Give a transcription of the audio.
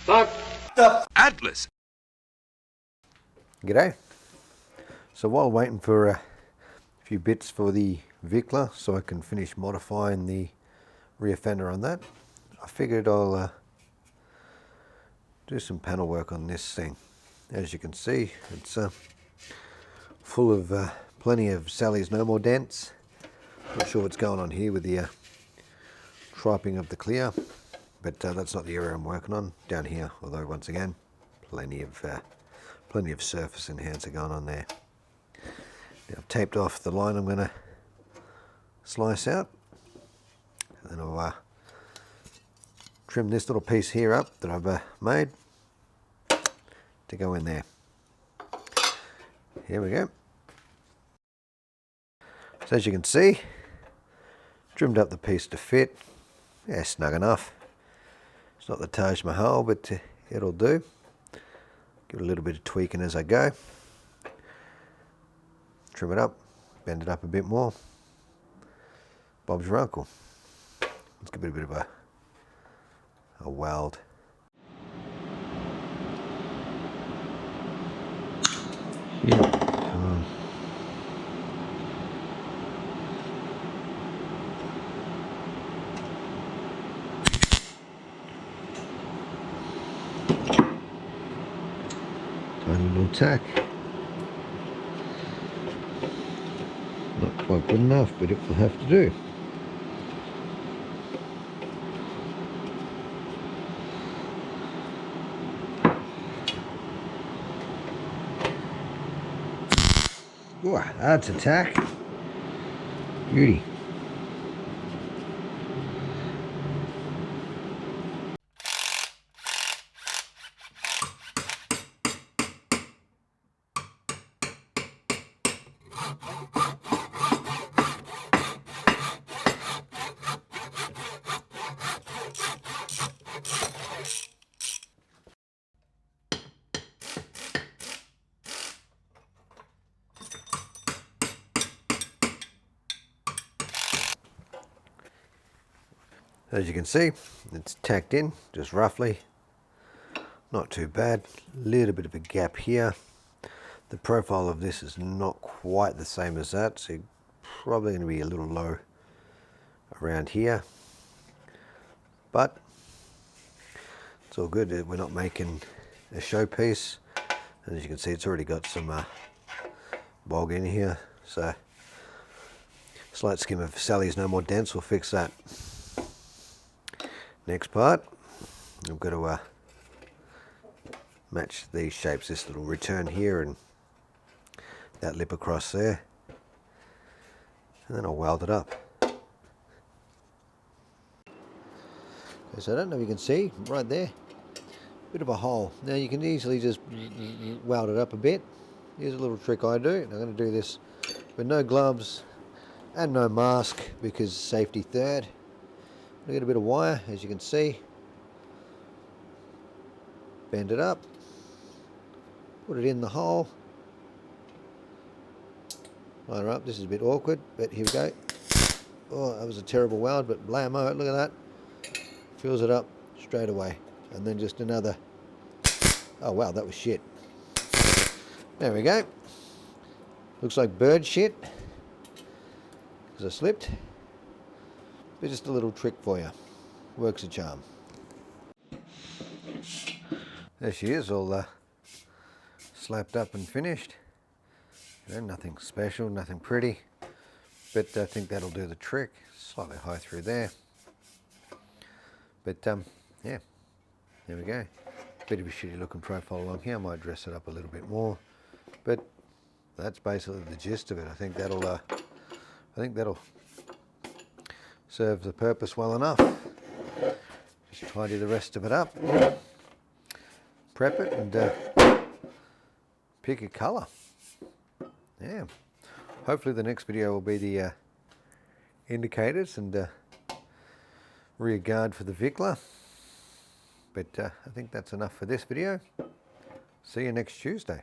Fuck the Atlas. G'day. So while waiting for a few bits for the Vikla so I can finish modifying the rear fender on that, I figured I'll do some panel work on this thing. As you can see, it's full of plenty of Sally's No More dents. Not sure what's going on here with the striping of the clear, but that's not the area I'm working on. Down here, although once again, plenty of surface enhancer going on there. Now I've taped off the line I'm going to slice out, and then I'll trim this little piece here up that I've made to go in there. Here we go. So as you can see, trimmed up the piece to fit. Yeah, snug enough. It's not the Taj Mahal, but it'll do. Give it a little bit of tweaking as I go. Trim it up, bend it up a bit more. Bob's your uncle. Let's give it a bit of a weld. Yeah, come on. Tiny little tack. Not quite good enough, but it will have to do. Ooh, that's a tack. Beauty. As you can see, it's tacked in just roughly. Not too bad. A little bit of a gap here. The profile of this is not quite the same as that, so you're probably going to be a little low around here. But it's all good. We're not making a showpiece. And as you can see, it's already got some bog in here. So slight skim of Sally's No More dents will fix that. Next part, I've got to match these shapes, this little return here and that lip across there, and then I'll weld it up. Okay, so I don't know if you can see, right there, bit of a hole. Now you can easily just weld it up a bit. Here's a little trick I do, and I'm going to do this with no gloves and no mask because safety third. I get a bit of wire, as you can see, bend it up, put it in the hole, line her up. This is a bit awkward, but here we go. Oh, that was a terrible weld, but blammo, look at that. Fills it up straight away. And then just another, oh wow, that was shit. There we go. Looks like bird shit, because I slipped. But just a little trick for you. Works a charm. There she is, all slapped up and finished. You know, nothing special, nothing pretty. But I think that'll do the trick. Slightly high through there. But yeah, there we go. Bit of a shitty looking profile along here. I might dress it up a little bit more. But that's basically the gist of it. I think that'll serve the purpose well enough. Just tidy the rest of it up, prep it, and pick a colour. Yeah. Hopefully the next video will be the indicators and rear guard for the Vikla. But I think that's enough for this video. See you next Tuesday.